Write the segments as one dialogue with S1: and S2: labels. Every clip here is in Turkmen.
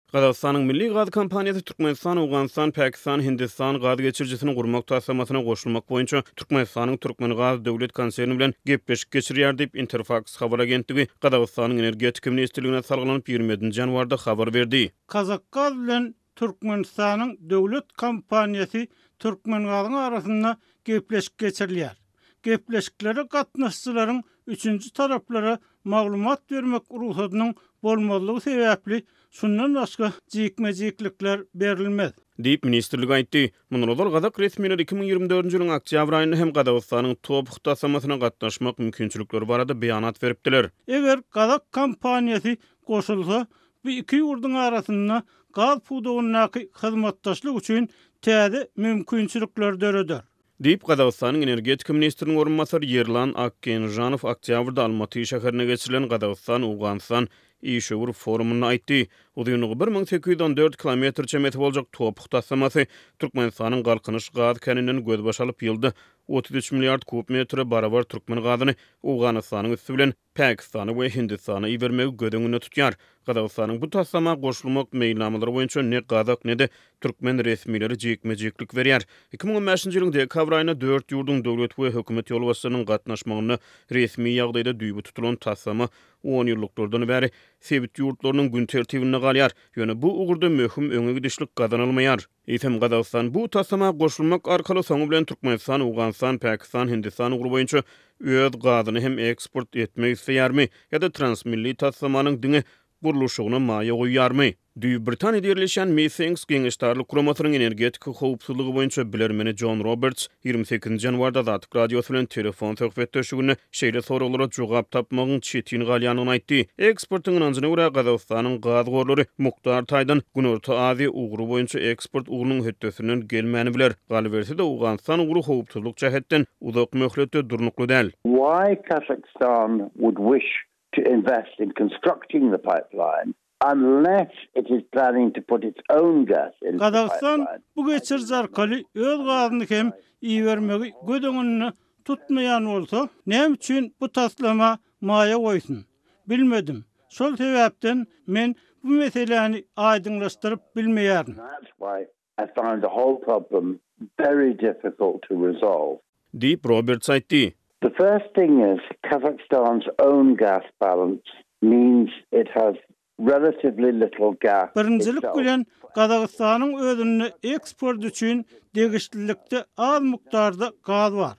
S1: Qazaqstanyň milli gaz kompaniýasy Türkmenistan, Awganistan, Pakistan, Hindistan gaz geçirjisini gurmak taslamasyna goşulmak boýunça Türkmenistanyň Türkmengaz döwlet konserni bilen gepleşik geçirýär diýip Interfax habar agentligi Qazaqstanyň energetik ministrligine salgylanyp 20 ýanwarda habar berdi.
S2: Qazaqgaz bilen Türkmenistanyň döwlet kompaniýasy Türkmengazyň arasynda gepleşik geçirilýär. Gepleşiklere gatnaşçylaryň üçünji taraplara maglumat bermek ruhsatynyň bolmalygy sebäpli şundan başga jikmejiklikler berilmez.
S1: Diýip ministrlik aýtdy. Munullar Gazak resmiýetleri 2024-nji ýylyň oktýabr aýynda hem Qazaqstanyň top taslamasyna gatnaşmak mümkinçilikleri barada beýanat beripdiler.
S2: Eger Gazak kompaniýasy goşulsa, bu iki ýurduň arasynda gaz pudugynyňky hyzmatdaşlyk üçin täze mümkinçilikler döreder.
S1: Diýip Qazaqstanyň energetik ministriniň orunmasary Yerlan Akkenjanow oktýabrda Almaty şäherine geçirilen Qazaqstan, Awganistan İşöwür forumuna aýtdy. Uzynygy 1814 kilometr çemeti boljak topuk taslamasy Türkmenistanyň galkynyş gaz keninden göz başalyp ýylda 33 milliard kub metre barabar Türkmen gazyny Awganistanyň üstü bilen Pakistany we Hindistany ibermegi gödüňüne tutýar. Qazaqstanyň bu taslama goşulmak meýilnamalary boýunça ne Gazak ne de Türkmen resmiýetleri jekmejeklik berýär. 2015-nji ýylyň dekabr aýynda 4 ýurdun döwlet we hökümet ýolbaşçylarynyň gatnaşmagyny resmi ýagdaýda düýbi tutulan taslama 10 ýyllyklardan bäri sebit ýurtlarynyň gün tertibine galýar. Ýöne bu ugurda möhüm öňe gidişlik gazanylmaýar. Eýsem Qazaqstan bu taslama goşulmak arkaly soňu bilen Türkmenistan, Awganistan, Pakistan, Hindistan ugury boýunça öz gazyny hem eksport etmek isleýärmi ýa-da transmilli taslamanyň diňe guruluşygyna maýa goýýarmy? Düýp Britaniýada ýerleşen Meetings Geňeşdarlyk Kuramasynyň energetik howpsuzlygy boýunça bilermeni John Roberts 28 ýanwarda Azatlyk radiosu bilen telefon söhbetdeşiginde şeýle soralara jogap tapmagyň çetin galýanyny aýtdy. Eksportyň anjyna görä Qazaqstanyň gaz gorlary Muktar Taýdan Günorta Aziýa ugry boýunça eksport ugynyň hötdesinden gelmäni biler. Galbersi de Awganistan ugry howpsuzlyk jähetden uzak möhletde durnukly däl.
S3: Why Kazakhstan would wish to invest in constructing the pipeline unless it is planning to put its own gas in the
S2: Qazaqstan
S3: pipeline.
S2: bu geçirji arkaly öz gazyny hem iýermegi gödüňüne tutmaýan bolsa, näme üçin bu taslama maýa goýsun? Bilmedim. Şol sebäpden men bu meseleni aýdyňlaşdyryp bilmeýärin.
S3: That's why I find the whole problem very difficult to resolve.
S1: Diýip Roberts aýtdy.
S3: The first thing is Kazakhstan's own gas balance means it has relatively little gas.
S2: Birinjilik
S3: itself.
S2: bilen Qazaqstanyň özüne eksport üçin degişlilikde az mukdarda gaz bar.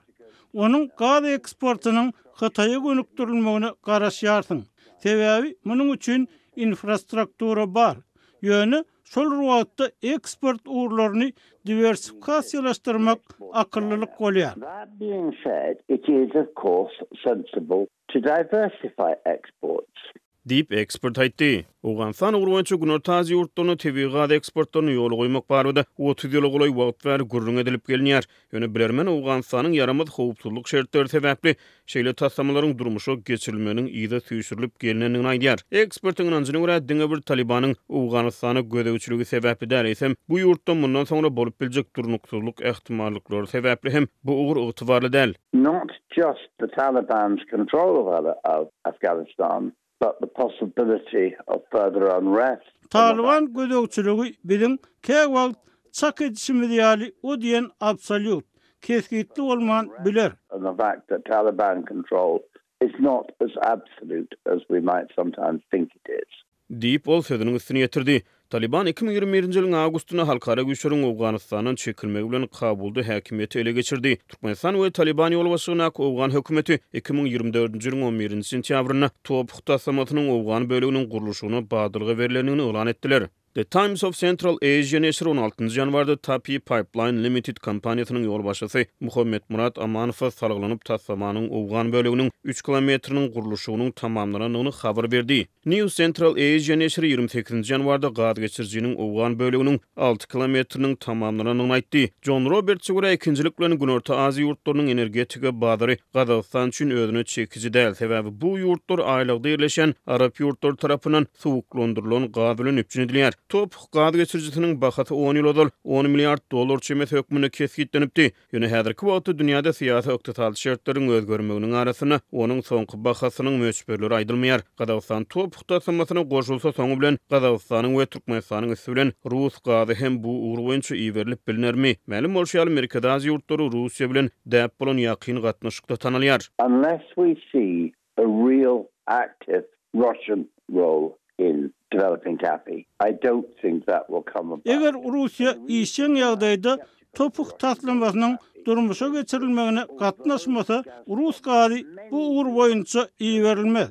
S2: Onun gaz eksportynyň Hataýa gönükdirilmegine garaşýarsyň. Sebäbi munyň üçin infrastruktura bar. Ýöne şol wagtda eksport urlaryny diversifikasiýalaşdyrmak akyllylyk bolýar.
S3: That being said, it is of course sensible to diversify exports.
S1: Diýip ekspert aýtdy. Awganistan ugry boýunça Günorta Aziýa ýurtlaryna tebii gaz eksportlaryny ýoly goýmak barada 30 ýyl golay wagt bäri gurrun edilip gelýär. Ýöne bilermen Awganistanyň yaramaz howpsuzlyk şertleri sebäpli şeýle taslamalaryň durmuşa geçirilmeniň ýyda süýşürilip gelinenini aýdýar. Ekspertiň anjyna görä diňe bir Talibanyň Awganistana gödäwçiligi sebäpli däresem bu ýurtda mundan soňra bolup biljek durnuksuzlyk ähtimallyklary sebäpli hem bu ugur ygtybarly däl.
S3: Not just the Taliban's control of Afghanistan, but the possibility of further unrest.
S2: Taliban gödäwçiligi biziň käwagt çak edişimiz ýaly o diýen absolut keskitli bolman biler.
S3: And the fact that Taliban control is not as absolute as we might sometimes think it is.
S1: Diýip ol sözüniň üstüne ýetirdi. Taliban 2021-nji ýylyň awgustyna halkara güýçleriň Awganistanyň çekilmegi bilen Kabulda häkimiýeti ele geçirdi. Türkmenistan we Taliban ýolbaşygyna Awgan hökümeti 2024-nji ýylyň 11-nji sentýabryna topuk taslamasynyň Awgan bölегiniň guruluşyna badylgy berilenini elan etdiler. The Times of Central Asia neşri 16 ýanwarda Tapi Pipeline Limited kompaniýasynyň ýolbaşçysy Muhammed Murat Amanow salgylanyp taslamanyň Awgan böleginiň 3 kilometriniň guruluşynyň tamamlanyny habar berdi. New Central Asia neşri 28 ýanwarda gaz geçirjiniň Awgan böleginiň 6 kilometriniň tamamlanyny aýtdy. John Roberts görä ikinjilik bilen Günorta Aziýa ýurtlarynyň energetika bazary Qazaqstan üçin özüne çekiji däl. Sebäbi bu ýurtlar aýlygda ýerleşen Arap ýurtlary tarapyndan suwuklandyrylan gaz bilen üpjün edilýär. top gaz geçirjisiniň bahaty 10 ýyl odal 10 milliard dollar çemet hökmüne kesgitlenipdi. Ýöne häzirki wagtda dünýäde syýasy ykdysady şertlerin özgermeginiň arasyna onuň soňky bahasynyň möçberleri aýdylmaýar. Gazawstan top hukdatmasyna goşulsa soňu bilen Gazawstanyň we Türkmenistanyň üstü bilen Rus gazy hem bu ugur boýunça iýerilip bilinärmi? Mälim bolşaly Amerikada ýurtlary Russiýa bilen däp bolan ýakyn gatnaşykda tanalýar.
S3: Unless we see a real active Russian role in developing CAFI, I don't think that will come about.
S2: Eger Russiýa işin ýagdaýda topuk taslamasynyň durmuşa geçirilmegine gatnaşmasa, Rus gazy bu ugur boýunça iýerilmez.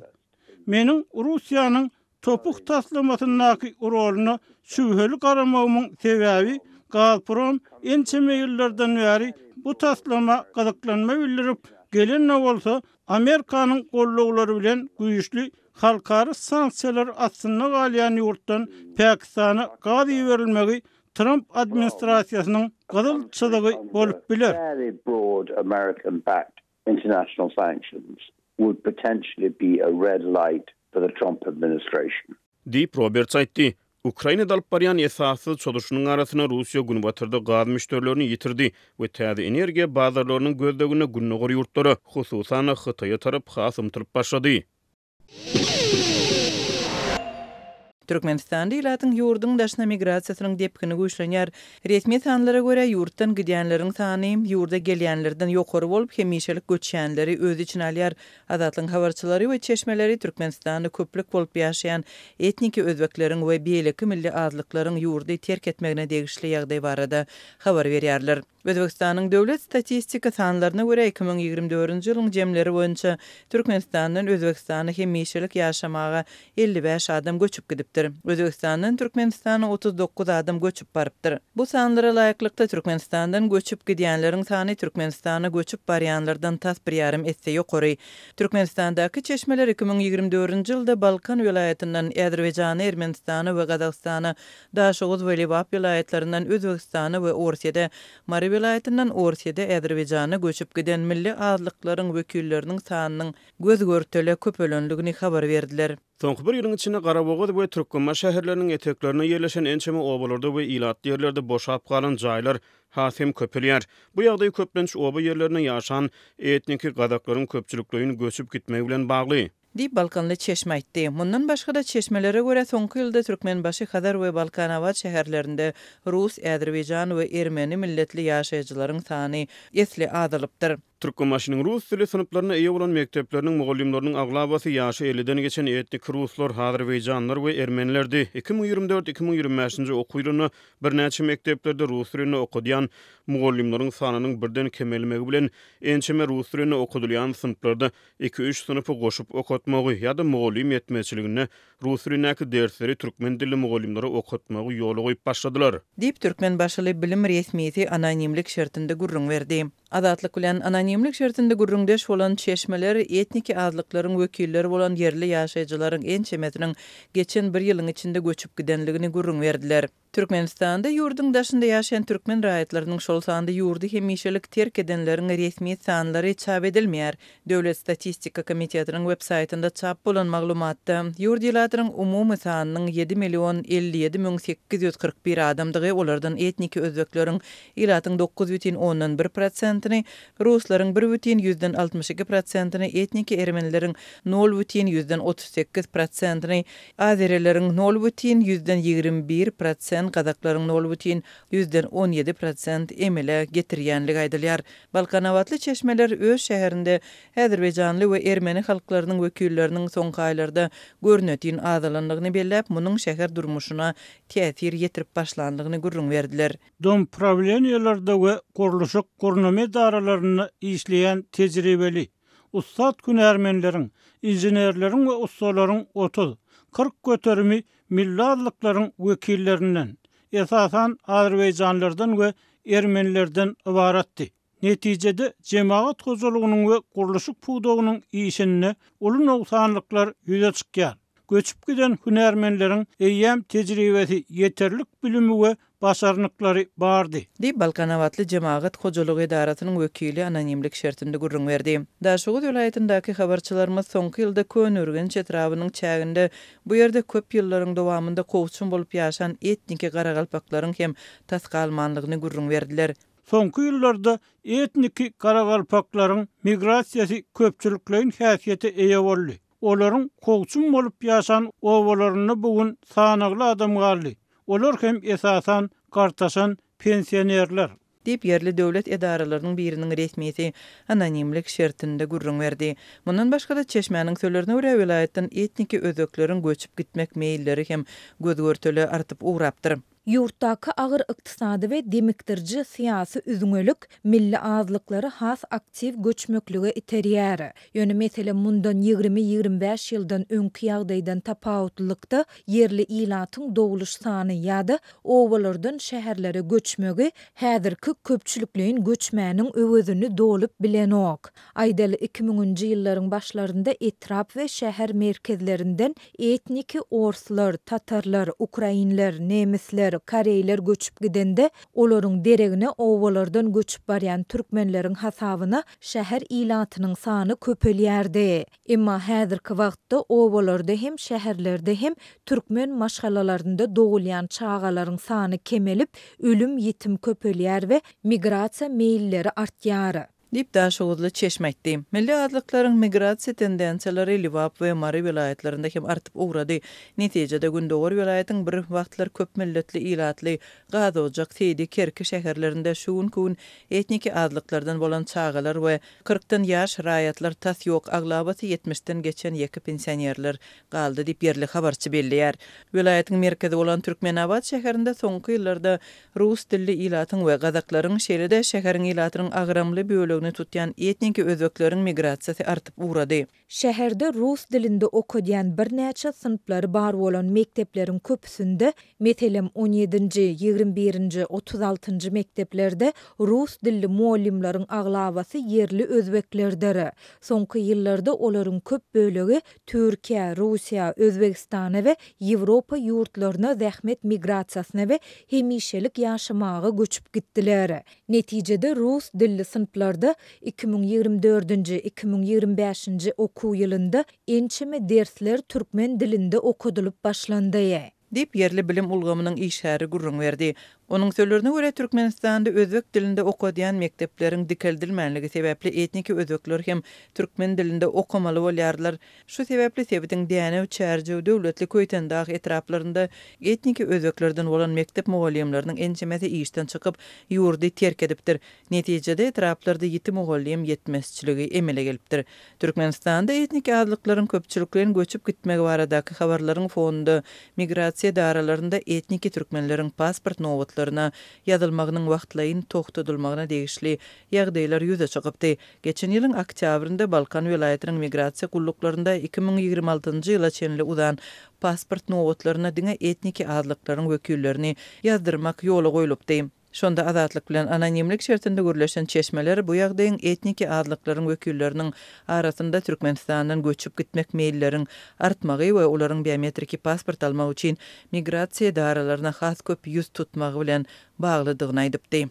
S2: Meniň Russiýanyň topuk taslamasynyň roluny şübheli garamagymyň sebäbi Gazprom ençeme ýyllardan bäri bu taslama gazaklanma bildirip gelenne bolsa Amerikanyň gollugları bilen güýçli halkary sanksiýalar astyna galýan ýurtdan Pakistana gaz berilmegi Trump administrasiýasynyň gazalçylygy bolup biler.
S3: Very broad American-backed international sanctions would potentially be a red light for the Trump administration.
S1: Deep Roberts aýtdy. Ukraina dalyp barýan esasy çoluşynyň arasyna Russiýa gün batyrda gaz müşterilerini ýitirdi we täze energiýa bazarlarynyň gözdegine günnägor ýurtlary, hususan Hytaýa tarap has ymtylyp başlady.
S4: Türkmenistan diýlatyň ýurdun daşna migrasiýasynyň depkini güýçlenýär. Resmi sanlara görä ýurtdan gidýänleriň sany ýurda gelýänlerden ýokary bolup hemişelik göçýänleri öz içine alýar. Azatlyň habarçylary we çeşmeleri Türkmenistanda köplük bolup ýaşaýan etniki özbekleriň we beýleki milli azlyklaryň ýurdy terk etmegine degişli ýagdaý barada habar berýärler. Özbekistanyň döwlet statistika sanlaryna görä 2024-nji ýylyň jemleri boýunça Türkmenistandan Özbekistana hemişelik ýaşamaga 55 adam göçüp gidipdir. Özbekistandan Türkmenistana 39 adam göçüp barypdyr. Bu sanlara laýyklykda Türkmenistandan göçüp gidýänleriň sany Türkmenistana göçüp barýanlardan tas 1,5 esse ýokary. Türkmenistandaky çeşmeler 2024-nji ýylda Balkan welaýatyndan Äzerbeýjana, Ermenistana we Gazawstana, Daşoğuz we Lewap welaýatlarinden Özbekistana we Orsiýada, Mari welaýatynyň Orsiýada Äzerbeýjana göçüp giden milli azlyklaryň wekilleriniň sanynyň göz görtele köpölenligini habar berdiler.
S1: Soňky bir ýylyň içinde Garabogad we Türkmenma şäherleriniň eteklerine ýerleşen ençeme obalarda we ilatly ýerlerde boşap galan jaýlar hasem köpelýär. Bu ýagdaý köplenç oba ýerlerine ýaşan etniki gazaklaryň köpçülikliğini göçüp gitmegi bilen bagly.
S4: Dip Balkanly çeşme aýtdy. Mundan başga da çeşmelere görä soňky ýylda Türkmenbaşy, Hazar we Balkanawat şäherlerinde Rus, Äzerbeýjan we Ermeni milletli ýaşaýjylaryň sany esli azalypdyr.
S1: Türkmenbaşynyň rus dili sınıflarına iyi bolan mekdepleriniň mugallimläriniň aglabasy ýaşy 50-den geçen etnik ruslar, Azerbeýjanlar we Ermenilerdi. 2024-2025-nji okuw ýylyny bir näçe mekdeplerde rus dilini okudýan mugallimläriniň sanynyň birden kemelmegi bilen ençeme rus dilini okudylýan sınıflarda 2-3 sınıfy goşup okutmagy ýa-da mugallim ýetmeçiligine rus dilinäki dersleri türkmen dilli mugallimlere okutmagy ýoly goýup başladylar.
S4: Dip Türkmenbaşyly bilim resmiýeti anonimlik şertinde gurrun berdi. Adatlyk bilen anonimlik şertinde gurrundeş bolan çeşmeler etniki azlyklaryň wekilleri bolan yerli ýaşaýjylaryň ençemetiniň geçen bir ýylyň içinde göçüp gidenligini gurrun berdiler. Türkmenistanda ýurdun daşynda ýaşaýan türkmen raýatlarynyň şol sanda ýurdy hemişelik terk edenleriň resmi sanlary çap edilmeýär. Döwlet Statistika Komitetining web saytynda çap bolan maglumatda ýurt ýylatynyň umumy sanynyň 7.057.841 adamdygy, olardan etniki özbekleriň ýylatyň 9,1%, ruslaryň 1,62%, etniki ermenileriň 0,38%, azereleriň 0,21%, Kazaklaryň 0,17% emele getirýänligi aýdylýar. Balkanawatly çeşmeler öz şäherinde Äzerbeýjanly we Ermeni halklarynyň wekilleriniň soňky aýlarda görnetýän azalanlygyny belläp, munyň şäher durmuşyna täsir ýetirip başlandygyny gurrun berdiler.
S2: Dom problemýalarda we guruluşyk gurname daralaryny işleýän tejribeli ustad hünärmenleriň, injenerleriň we ustalaryň 30-40 göterimi milli azlyklaryň wekillerinden, esasan Azerbeýjanlardan we Ermenilerden ibaratdy. Netijede jemaat gozulugynyň we guruluşyk puwdagynyň işine ulun noksanlyklar ýüze çykýar. Göçüp giden hünärmenleriň eýýäm tejribesi, ýeterlik bilimi we başarnyklary bardy.
S4: Dip Balkan awatly jemaat hojalygy idaratynyň wekili anonimlik şertinde gurrun berdi. Daşoğuz vilayetindäki habarçylarymyz soňky ýylda Könürgen çetrawynyň çäginde bu ýerde köp ýyllaryň dowamında kowçun bolup ýaşan etniki garagalpaklaryň hem tasgalmanlygyny gurrun berdiler.
S2: Soňky ýyllarda etniki garagalpaklaryň migrasiýasy köpçülikliň häsiýeti eýe boldy. Olaryň kowçun bolup ýaşan owalaryny bugun sanagly adam galdy. Olar hem esasan gartaşan pensionerler.
S4: Dip yerli döwlet edaralarynyň biriniň resmiýeti anonimlik şertinde gurrun berdi. Mundan başga da Çeşmeňiň söýlerine görä vilayetden etniki özöklerin göçüp gitmek meýilleri hem gözgörteli artyp uğrapdyr.
S5: Yurtdaky agyr ykdysady we demiktirji syýasy üzüňelik milli azlyklary has aktiv göçmöklüge iterýär. Ýöne mesele mundan 20-25 ýyldan öňki ýagdaýdan tapawutlykda yerli ilatyň dowuluş sany ýa-da owalardan şäherlere göçmegi häzirki köpçülikliň göçmäniň öwözüni dolup bilenok. Aýdaly 2000-nji ýyllaryň başlarynda etrap we şäher merkezlerinden etniki orslar, tatarlar, ukrainler, nemisler, Kareyler göçüp gidende olaryň deregine owalardan göçüp barýan türkmenleriň hasabyna şäher ilatynyň sany köpelýärdi. Emma häzirki wagtda owalarda hem şäherlerde hem türkmen maşgalalarynda dogulýan çağalaryň sany kemelip, ölüm ýetim köpelýär we migrasiýa meýilleri artýar.
S4: Dip Daşoğuzly Çeşme aýtdy. Milli azlyklaryň migrasiýa tendensiýalary Liwap we Mary vilayetlerinde hem artyp ugrady. Netijede Gündöwer vilayetiň bir wagtlar köp milletli ilatly Gazojak, Seydi, Kerki şäherlerinde şuun etniki azlyklardan bolan çağalar we 40-dan ýaş raýatlar tas ýok aglabaty 70-den geçen ýeki pensionerler galdy dip yerli habarçy belliýär. Vilayetiň merkezi bolan Türkmenabad şäherinde soňky ýyllarda rus dilli ilatyň we gazaklaryň şeýlede şäheriň ilatynyň agramly bölegi tutyan etniki özöklerin migrasiýasy artyp uğrady.
S5: Şäherde rus dilinde okudyan bir näçe sınıfları bar bolan mektepleriň köpüsinde, meselem 17-nji, 21-nji, 36-njy mekteplerde rus dilli muallimleriň aglabasy yerli özbeklerdir. Soňky ýyllarda olaryň köp bölegi Türkiýe, Russiýa, Özbekistan we Ýewropa ýurtlaryna zähmet migrasiýasyna we hemişelik ýaşamagy göçüp gitdiler. Netijede rus dilli sınıflarda 2024-nji 2025-nji okuw ýylynda ençeme dersler türkmen dilinde okudulup başlandy.
S4: Dip yerli bilim ulgamynyň işäri gurrun berdi. Onun söýlerine görä Türkmenistanda özbek dilinde okudyan mektepleriň dikeldilmänligi sebäpli etniki özbekler hem türkmen dilinde okumaly bolýarlar. Şu sebäpli sebitiň diýene çärje döwletli köýtendäki etraplarynda etniki özbeklerden bolan mektep mugallimläriniň ençemesi işden çykyp ýurdy terk edipdir. Netijede etraplarda ýetim mugallim ýetmezçiligi emele gelipdir. Türkmenistanda etniki azlyklaryň köpçülikliň göçüp gitmegi baradaky habarlaryň fonunda migrasiýa daralarynda etniki türkmenleriň pasport nowatlaryna ýazylmagynyň wagtlaryň togtadylmagyna degişli ýagdaýlar ýüze çykypdy. Geçen ýylyň oktýabrynda Balkan vilayetiniň migrasiýa gulluklarynda 2026-njy ýyla çenli udan pasport nowatlaryna diňe etniki azlyklaryň wekillerini ýazdyrmak ýoly goýulypdy. Şonda azatlyk bilen anonimlik şertinde görüleşen çeşmeler bu ýagdaýyň etniki azlyklaryň wekilleriniň arasynda Türkmenistandan göçüp gitmek meýilleriň artmagy we olaryň biometriki pasport almak üçin migrasiýa daralaryna has köp ýüz tutmagy bilen baglydygyny aýdypdy.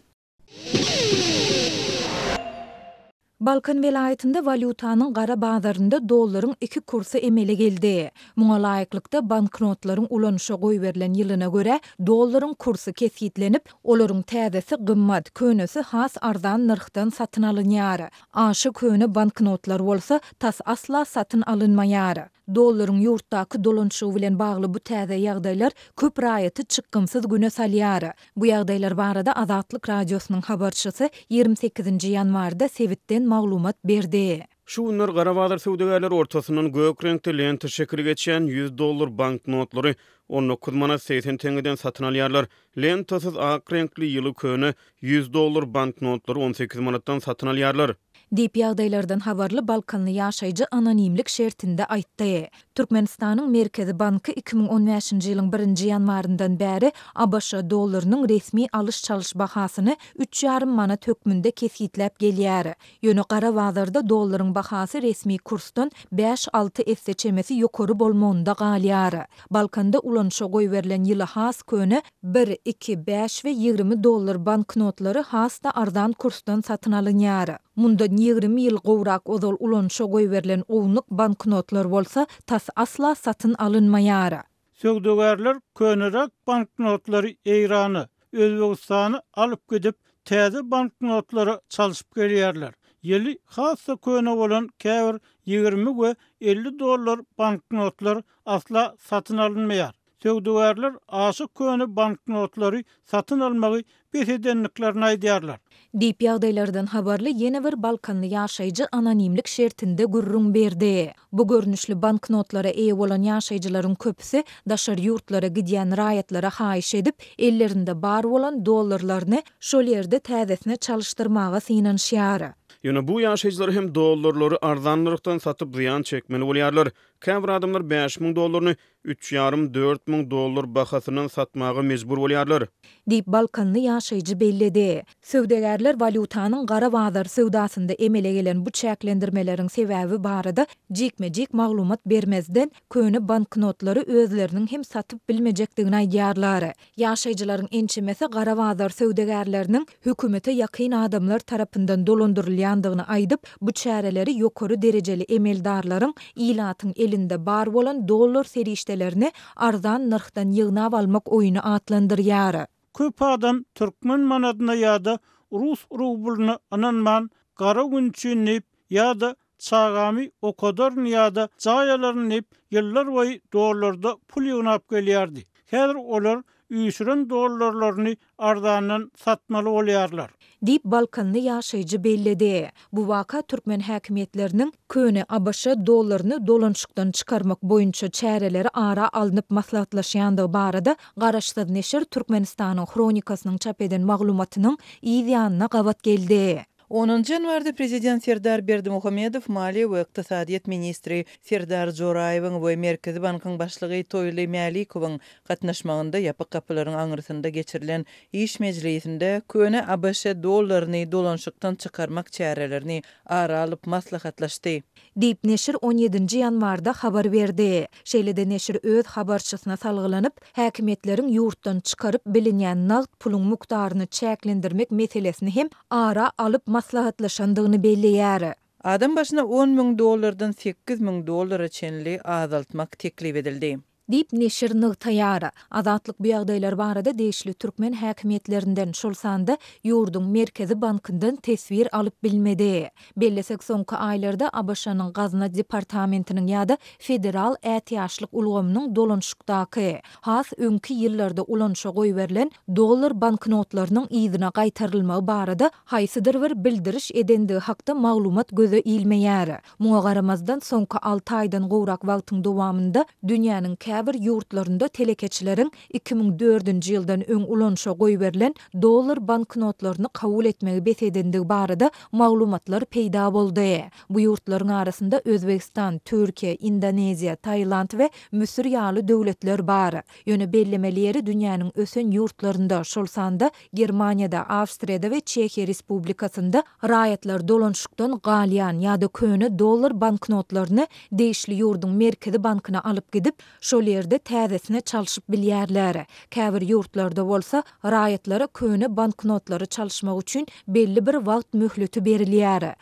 S5: Balkan vilayetinde valutanyň gara bazarynda dollaryň 2 kursy emele geldi. Muňa laýyklykda banknotlaryň ulanşa goý berilen ýylyna görä dollaryň kursy kesitlenip, olaryň täzesi gymmat, könesi has arzan narhdan satyn alynýar. Aşy köne banknotlar bolsa tas asla satyn alynmaýar. Dollaryň ýurtdaky dolanşygy bilen bagly bu täze ýagdaýlar köp raýaty çykgymsyz güne salýar. Bu ýagdaýlar barada Azatlyk radiosynyň habarçysy 28-nji ýanwarda Sewitden maglumat berdi.
S1: Şu günler Garabazar söwdegerler ortasyndan gök renkli lenta şekli geçen $100 banknotlary 19 manat 80 tengeden satyn alýarlar. Lentasyz ak renkli ýyly köne $100 banknotlary 18 manatdan satyn alýarlar.
S5: Diýip ýagdaýlardan habarly Balkanly ýaşaýjy anonimlik şertinde aýtdy. Türkmenistanyň Merkezi Banky 2015-nji ýylyň 1-nji ýanwaryndan bäri ABŞ dollarynyň resmi alış çalış bahasyny 3,5 manat hökmünde kesgitläp gelýär. Ýöne gara bazarda dollaryň bahasy resmi kursdan 5-6 esse çemesi ýokary bolmagynda galýar. Balkanda ulanşa goý berilen ýyly has köne 1, 2, 5 we 20 dollar banknotlary hasda ardan kursdan satyn alynýar. Mundan 20 ýyl gowrak ozal ulanşa goý berilen ownyk banknotlar bolsa tas asla satyn alynmaýar.
S2: Söwdegärler könerek banknotlary Eýrany, Özbegistany alyp gidip täze banknotlary çalyşyp gelýärler. Ýeli hassa köne bolan käbir 20 we 50 dollar banknotlar asla satyn alynmaýar. Söwdegärler aşy köne banknotlary satyn almagy besedenliklerini aýdýarlar.
S5: Diýip ýagdaýlardan habarly ýene bir Balkanly ýaşaýjy anonimlik şertinde gurrun berdi. Bu görnüşli banknotlara eýe bolan ýaşaýjylaryň köpüsi daşar ýurtlara gidýän raýatlara haýyş edip, ellerinde bar bolan dollarlaryny şol ýerde täzesine çalyşdyrmaga synanýar.
S1: Ýöne bu ýaşaýjylar hem dollarlary arzanlykdan satyp ziýan çekmeli bolýarlar. Käbir adamlar 5.000 dollaryny 3,5-4.000 dollar bahasynyň satmagy mejbur bolýarlar.
S5: Diýip Balkanly ýaşaýjy bellidi. Söwdegärler valutanyň gara bazar söwdasynda emele gelen bu çäklendirmeleriň sebäbi barada jikme-jik maglumat bermezden köne banknotlary özleriniň hem satyp bilmejekdigini aýdýarlar. Ýaşaýjylaryň ençemesi gara bazar söwdegärleriniň hökümete ýakyn adamlar tarapyndan dolandyrylýandygyny aýdyp, bu çäreleri ýokary derejeli emeldarlaryň ilatyň elinde bar bolan dollar serişdelerini arzan narhdan ýygnap almak oýuny atlandyrýar.
S2: Köp adam Türkmen manadyna ýa-da Rus rublyny ananman gara günçünip ýa-da çagamy okadar ýa-da jaýalaryny ýyllar boýy dollarda pul ýygnap gelýärdi. Häzir olar üýşüren dollarlaryny arzandan satmaly bolýarlar.
S5: Diýip Balkanly ýaşaýjy bellidi. Bu waka Türkmen häkimetleriniň köne ABŞ dollaryny dolanşykdan çykarmak boýunça çäreleri ara alınıp maslahatlaşýandygy barada Garaşsyz neşir Türkmenistanyň kronikasynyň çap eden maglumatynyň ýygyanyna gawat geldi.
S4: 10-njy ýanwarda prezident Serdar Berdimuhammedow Maliýe we Ykdysadyýet ministri Serdar Joraýewiň we Merkezi Bankyň başlygy Toýly Mälikowyň gatnaşmagynda ýapyk kapylaryň aňyrysynda geçirilen iş mejlisinde köne ABŞ dollaryny dolanşykdan çykarmak çärelerini ara alyp maslahatlaşdy.
S5: Diýip neşir 17-nji ýanwarda habar berdi. Şeýlede neşir öz habarçysyna salgylanyp, häkimetleriň ýurtdan çykaryp bilinýän nagd puluň mukdaryny çäklendirmek meselesini hem ara alyp maslahatlaşandygyny belliýär.
S4: Adam başyna 10.000 dollardan 8.000 dollara çenli azaltmak teklip edildi.
S5: Diýip neşir nygtaýar. Azatlyk bu ýagdaýlar barada deýişli türkmen häkimetlerinden şol sanda ýurduň Merkezi Bankyndan tesbir alyp bilmedi. Bellesek soňky aýlarda ABŞ-nyň Gazna departamentiniň ýa-da federal ätiýaşlyk ulgamynyň dolanşykdaky has öňki ýyllarda ulanşa goý berilen dollar banknotlarynyň ýygyna gaýtarylmagy barada haýsydyr bir bildiriş edendigi hakda maglumat göze ilmeýär. Muňa garamazdan soňky 6 aýdan gowrak wagtyň dowamında dünýäniň bir ýurtlarynda telekeçileriň 2004-nji ýyldan öň ulanşa goý berilen dollar banknotlaryny kabul etmegi besedendigi barada maglumatlar peýda boldy. Bu ýurtlaryň arasynda Özbegistan, Türkiýe, Indoneziýa, Taýland we Müsir ýaly döwletler bar. Ýöne bellemeleri dünýäniň ösen ýurtlarynda şol sanda Germaniýada, Awstriýada we Çekiýa Respublikasynda raýatlar dolanşykdan galýan ýa-da köne dollar banknotlaryny deýişli ýurduň Merkezi Bankyna alyp gidip şol ýerde täzesine çalyşyp bilýärler. Käbir ýurtlarda bolsa raýatlara köne banknotlary çalyşmak üçin belli bir wagt möhleti berilýär.